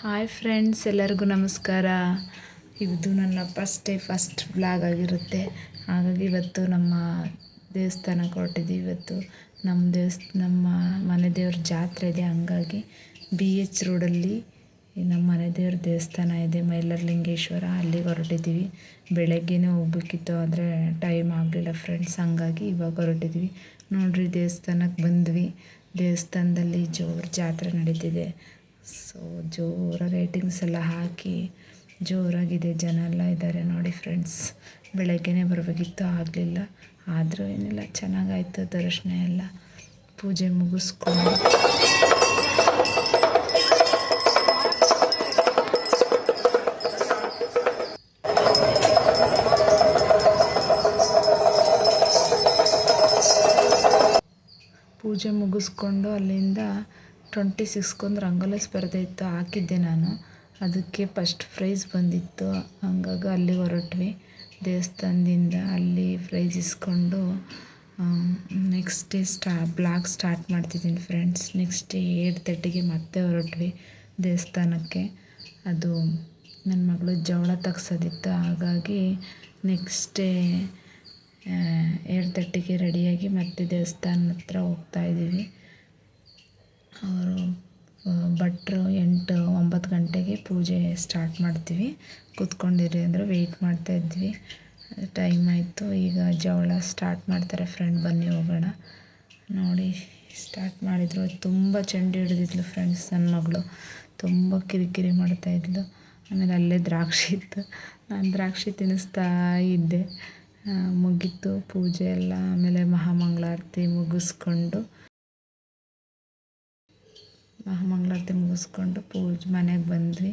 Hi friends, ಎಲ್ಲರಿಗೂ ನಮಸ್ಕಾರ. ಇದು ನನ್ನ ಫಸ್ಟ್ ಬ್ಲಾಗ್ ಆಗಿರುತ್ತೆ. ಹಾಗಾಗಿ ಇವತ್ತು ನಮ್ಮ ದೇವಸ್ಥಾನಕ್ಕೆ ಹೊರಟಿದ್ದೀವಿ. ಇವತ್ತು ನಮ್ಮ ಮನೆ ದೇವ್ರ ಜಾತ್ರೆ ಇದೆ. ಹಂಗಾಗಿ BH ರೋಡಲ್ಲಿ ನಮ್ಮ ಮನೆ ದೇವ್ರ ದೇವಸ್ಥಾನ ಇದೆ, ಮೈಲರಲಿಂಗೇಶ್ವರ. ಅಲ್ಲಿಗೆ ಹೊರಟಿದ್ದೀವಿ. ಬೆಳಗ್ಗೆನೇ ಹೋಗ್ಬೇಕಿತ್ತು, ಆದರೆ ಟೈಮ್ ಆಗಲಿಲ್ಲ ಫ್ರೆಂಡ್ಸ್. ಹಂಗಾಗಿ ಇವಾಗ ಹೊರಟಿದ್ದೀವಿ. ನೋಡಿರಿ, ದೇವಸ್ಥಾನಕ್ಕೆ ಬಂದ್ವಿ. ದೇವಸ್ಥಾನದಲ್ಲಿ ಜೋರು ಜಾತ್ರೆ ನಡೀತಿದೆ. ಸೊ ಜೋರಾಗಿ ಲೈಟಿಂಗ್ಸ್ ಎಲ್ಲ ಹಾಕಿ ಜೋರಾಗಿದೆ, ಜನ ಎಲ್ಲ ಇದ್ದಾರೆ ನೋಡಿ ಫ್ರೆಂಡ್ಸ್. ಬೆಳಗ್ಗೆನೇ ಬರಬೇಕಿತ್ತು, ಆಗಲಿಲ್ಲ. ಆದರೂ ಏನಿಲ್ಲ, ಚೆನ್ನಾಗಾಯಿತು ದರ್ಶನ ಎಲ್ಲ. ಪೂಜೆ ಮುಗಿಸ್ಕೊಂಡು ಅಲ್ಲಿಂದ 26ಗೊಂದು ರಂಗೋಲಿ ಸ್ಪರ್ಧೆ ಇತ್ತು, ಹಾಕಿದ್ದೆ ನಾನು. ಅದಕ್ಕೆ ಫಸ್ಟ್ ಪ್ರೈಸ್ ಬಂದಿತ್ತು. ಹಂಗಾಗಿ ಅಲ್ಲಿಗೆ ಹೊರಟ್ವಿ. ದೇವಸ್ಥಾನದಿಂದ ಅಲ್ಲಿ ಪ್ರೈಸ್ ಇಸ್ಕೊಂಡು ನೆಕ್ಸ್ಟ್ ಡೇ ಬ್ಲಾಗ್ ಸ್ಟಾರ್ಟ್ ಮಾಡ್ತಿದ್ದೀನಿ ಫ್ರೆಂಡ್ಸ್. ನೆಕ್ಸ್ಟ್ ಡೇ 8:30ಗೆ ಮತ್ತೆ ಹೊರಟ್ವಿ ದೇವಸ್ಥಾನಕ್ಕೆ. ಅದು ನನ್ನ ಮಗಳು ಜವಳ ತೆಗ್ಸೋದಿತ್ತು. ಹಾಗಾಗಿ ನೆಕ್ಸ್ಟ್ ಡೇ 8:30ಗೆ ರೆಡಿಯಾಗಿ ಮತ್ತೆ ದೇವಸ್ಥಾನ ಹತ್ರ ಹೋಗ್ತಾಯಿದ್ದೀವಿ. ಅವರು ಭಟ್ರು 8-9 ಗಂಟೆಗೆ ಪೂಜೆ ಸ್ಟಾರ್ಟ್ ಮಾಡ್ತೀವಿ, ಕೂತ್ಕೊಂಡಿರಿ ಅಂದರೆ ವೆಯ್ಟ್ ಮಾಡ್ತಾಯಿದ್ವಿ. ಟೈಮ್ ಆಯಿತು. ಈಗ ಜವಳ ಸ್ಟಾರ್ಟ್ ಮಾಡ್ತಾರೆ ಫ್ರೆಂಡ್. ಬನ್ನಿ ಹೋಗೋಣ. ನೋಡಿ, ಸ್ಟಾರ್ಟ್ ಮಾಡಿದರು. ತುಂಬ ಚೆಂಡು ಹಿಡಿದಿದ್ಲು ಫ್ರೆಂಡ್ಸ್. ನನ್ನ ಮಗಳು ತುಂಬ ಕಿರಿಕಿರಿ ಮಾಡ್ತಾಯಿದ್ಲು. ಆಮೇಲೆ ಅಲ್ಲೇ ದ್ರಾಕ್ಷಿ ಇತ್ತು, ನಾನು ದ್ರಾಕ್ಷಿ ತಿನ್ನಿಸ್ತಾ ಇದ್ದೆ. ಮುಗೀತು ಪೂಜೆ ಎಲ್ಲ. ಆಮೇಲೆ ಮಹಾಮಂಗಳಾರತಿ ಮುಗಿಸ್ಕೊಂಡು ಮನೆಗೆ ಬಂದ್ವಿ.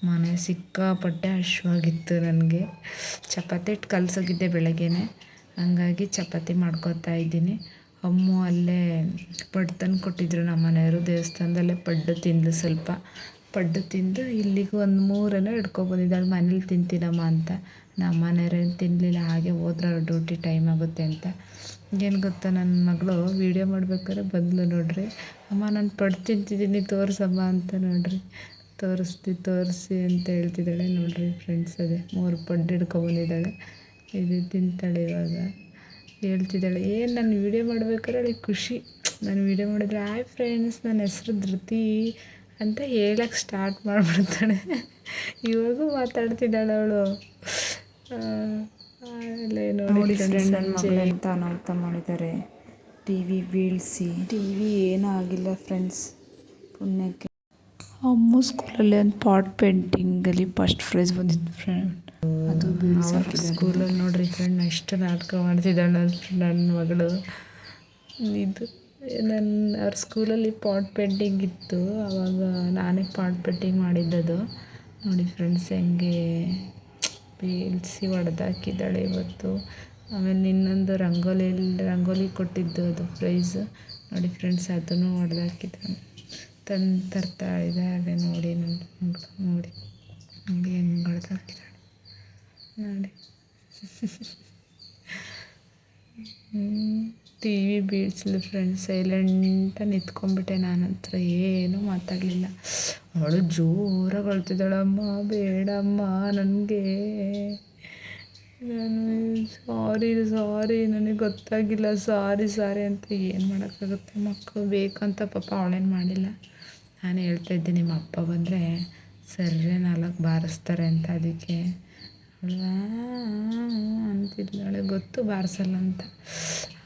ಮನೆ ಸಿಕ್ಕಾಪಟ್ಟೆ ಹಶ್ವಾಗಿತ್ತು ನನಗೆ. ಚಪಾತಿ ಹಿಟ್ಟು ಕಲಸೋಗಿದ್ದೆ ಬೆಳಗ್ಗೆನೆ, ಹಂಗಾಗಿ ಚಪಾತಿ ಮಾಡ್ಕೊತಾ ಇದ್ದೀನಿ. ಅಮ್ಮು ಅಲ್ಲೇ ಪಡ್ಡು ತಂದು ಕೊಟ್ಟಿದ್ರು ನಮ್ಮ ಮನೆಯವರು. ದೇವಸ್ಥಾನದಲ್ಲೇ ಪಡ್ಡು ತಿಂದು ಸ್ವಲ್ಪ ಪಡ್ಡು ತಿಂದು ಇಲ್ಲಿಗೆ ಒಂದು 3 ಹಿಡ್ಕೊಬಂದಿದ್ದಾಳೆ. ಮನೇಲಿ ತಿಂತೀನಮ್ಮ ಅಂತ. ನಮ್ಮ ಮನೆಯವ್ರೇನು ತಿನ್ನಲಿಲ್ಲ, ಹಾಗೆ ಹೋದ್ರೆ ಅವ್ರ ಡ್ಯೂಟಿ ಟೈಮ್ ಆಗುತ್ತೆ ಅಂತ. ಏನು ಗೊತ್ತಾ, ನನ್ನ ಮಗಳು ವೀಡಿಯೋ ಮಾಡ್ಬೇಕಾದ್ರೆ ಬಂದ್ಲು ನೋಡ್ರಿ. ಅಮ್ಮ, ನಾನು ಪಡ್ಡು ತಿಂತಿದ್ದೀನಿ, ತೋರಿಸಮ್ಮ ಅಂತ. ನೋಡ್ರಿ, ತೋರಿಸಿ ಅಂತ ಹೇಳ್ತಿದ್ದಾಳೆ ನೋಡ್ರಿ ಫ್ರೆಂಡ್ಸ್. ಅದೇ 3 ಪಡ್ಡು ಹಿಡ್ಕೊಬಂದಿದ್ದಾಳೆ. ಇದು ತಿಂತಾಳೆ ಇವಾಗ. ಹೇಳ್ತಿದ್ದಾಳೆ, ನಾನು ವೀಡಿಯೋ ಮಾಡ್ಬೇಕಾದ್ರೆ ಅವಳಿಗೆ ಖುಷಿ. ನಾನು ವೀಡಿಯೋ ಮಾಡಿದ್ರೆ ಹಾಯ್ ಫ್ರೆಂಡ್ಸ್, ನನ್ನ ಹೆಸರು ಧೃತಿ ಅಂತ ಹೇಳಕ್ಕೆ ಸ್ಟಾರ್ಟ್ ಮಾಡಿಬಿಡ್ತಾಳೆ. ಇವಾಗೂ ಮಾತಾಡ್ತಿದ್ದಾಳೆ ಅವಳು. ಅಲ್ಲೇ ನೋಡಿ ಫ್ರೆಂಡ್, ನನ್ನ ಮಗಳು ಎಂತ ಅನಾಹುತ ಮಾಡಿದ್ದಾರೆ. TV ಬೀಳಿಸಿ. TV ಏನೂ ಆಗಿಲ್ಲ ಫ್ರೆಂಡ್ಸ್, ಪುಣ್ಯಕ್ಕೆ. ಅಮ್ಮ ಸ್ಕೂಲಲ್ಲಿ ಒಂದು ಪಾಟ್ ಪೇಂಟಿಂಗಲ್ಲಿ ಫಸ್ಟ್ ಪ್ರೈಸ್ ಬಂದಿದ್ದು ಫ್ರೆಂಡ್. ಅದು ಬೀಳ್ಸಾಕಿ ಸ್ಕೂಲಲ್ಲಿ ನೋಡ್ರಿ ಫ್ರೆಂಡ್, ಎಷ್ಟು ನಾಟಕ ಮಾಡ್ತಿದ್ದಾಳೆ ನನ್ನ ಮಗಳು. ಇದು ಅವ್ರ ಸ್ಕೂಲಲ್ಲಿ ಪಾಟ್ ಪೇಂಟಿಂಗ್ ಇತ್ತು. ಆವಾಗ ನಾನೇ ಪಾಟ್ ಪೇಂಟಿಂಗ್ ಮಾಡಿದ್ದದು. ನೋಡಿ ಫ್ರೆಂಡ್ಸ್, ಹೆಂಗೆ ಬೀಳಿಸಿ ಹೊಡೆದಾಕಿದ್ದಾಳೆ ಇವತ್ತು. ಆಮೇಲೆ ಇನ್ನೊಂದು ರಂಗೋಲಿ ಕೊಟ್ಟಿದ್ದು, ಅದು ಪ್ರೈಸ್ ನೋಡಿ ಫ್ರೆಂಡ್ಸ್. ಅದನ್ನು ಹೊಡೆದಾಕಿದ್ದಾಳೆ. ತರ್ತಾ ಇದ್ದಾರೆ ನೋಡಿ. ನೋಡಿ ಹೆಂಗೆ ಹೊಡೆದಾಕಿದ್ದಾಳೆ ನೋಡಿ. TV ಬೀಳಿಸ್ಲು ಫ್ರೆಂಡ್ಸ್. ಸೈಲೆಂಟಾಗಿ ನಿಂತ್ಕೊಂಡ್ಬಿಟ್ಟೆ. ನಾನು ಹತ್ರ ಏನೂ ಮಾತಾಡಲಿಲ್ಲ. ಅವಳು ಜೋರಾಗಿ ಅಳ್ತಿದ್ದಾಳೆ, ಅಮ್ಮ ಬೇಡಮ್ಮ ನನಗೆ, ನಾನು ಸಾರಿ ನನಗೆ ಗೊತ್ತಾಗಿಲ್ಲ, ಸಾರಿ ಅಂತ. ಏನು ಮಾಡೋಕ್ಕಾಗುತ್ತೆ, ಮಕ್ಕಳು ಬೇಕಂತ ಪಾಪ ಅವಳೇನು ಮಾಡಿಲ್ಲ. ನಾನು ಹೇಳ್ತಾಯಿದ್ದೆ, ನಿಮ್ಮ ಅಪ್ಪ ಬಂದರೆ ಸರ್ರೆ 4 ಬಾರಿಸ್ತಾರೆ ಅಂತ. ಅದಕ್ಕೆ ಅವಳು ಅಂತಿದ್ದಾಳೆ, ಗೊತ್ತು ಬಾರಿಸಲ್ಲ ಅಂತ.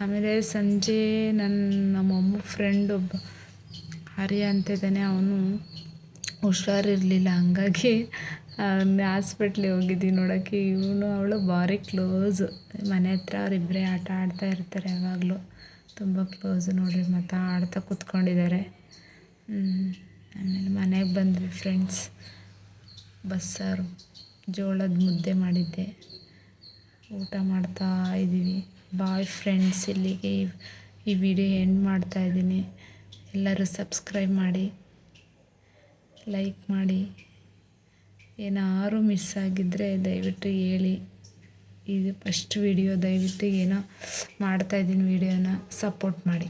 ಆಮೇಲೆ ಸಂಜೆ ನಮ್ಮಮ್ಮ ಫ್ರೆಂಡ್ ಒಬ್ಬ ಆರ್ಯ ಅಂತಿದ್ದಾನೆ, ಅವನು ಹುಷಾರಿರಲಿಲ್ಲ. ಹಂಗಾಗಿ ಹಾಸ್ಪಿಟ್ಲಿಗೆ ಹೋಗಿದ್ವಿ ನೋಡೋಕ್ಕೆ. ಅವಳು ಭಾರಿ ಕ್ಲೋಸು. ಮನೆ ಹತ್ರ ಅವರಿಬ್ಬರೇ ಆಟ ಆಡ್ತಾ ಇರ್ತಾರೆ ಯಾವಾಗಲೂ. ತುಂಬ ಕ್ಲೋಸು ನೋಡಿರಿ, ಮಾತಾಡ್ತಾ ಕೂತ್ಕೊಂಡಿದ್ದಾರೆ. ಆಮೇಲೆ ಮನೆಗೆ ಬಂದ್ವಿ ಫ್ರೆಂಡ್ಸ್. ಬಸ್ಸಾರು, ಜೋಳದ ಮುದ್ದೆ ಮಾಡಿದ್ದೆ, ಊಟ ಮಾಡ್ತಾ ಇದ್ದೀವಿ. ಬಾಯ್ ಫ್ರೆಂಡ್ಸ್, ಇಲ್ಲಿಗೆ ಈ ವಿಡಿಯೋ ಎಂಡ್ ಮಾಡ್ತಾಯಿದ್ದೀನಿ. ಎಲ್ಲರೂ ಸಬ್ಸ್ಕ್ರೈಬ್ ಮಾಡಿ, ಲೈಕ್ ಮಾಡಿ. ಏನಾದ್ರು ಮಿಸ್ ಆಗಿದ್ದರೆ ದಯವಿಟ್ಟು ಹೇಳಿ. ಇದು ಫಸ್ಟ್ ವಿಡಿಯೋ, ದಯವಿಟ್ಟು ಏನೋ ಮಾಡ್ತಾಯಿದ್ದೀನಿ, ವಿಡಿಯೋನ ಸಪೋರ್ಟ್ ಮಾಡಿ.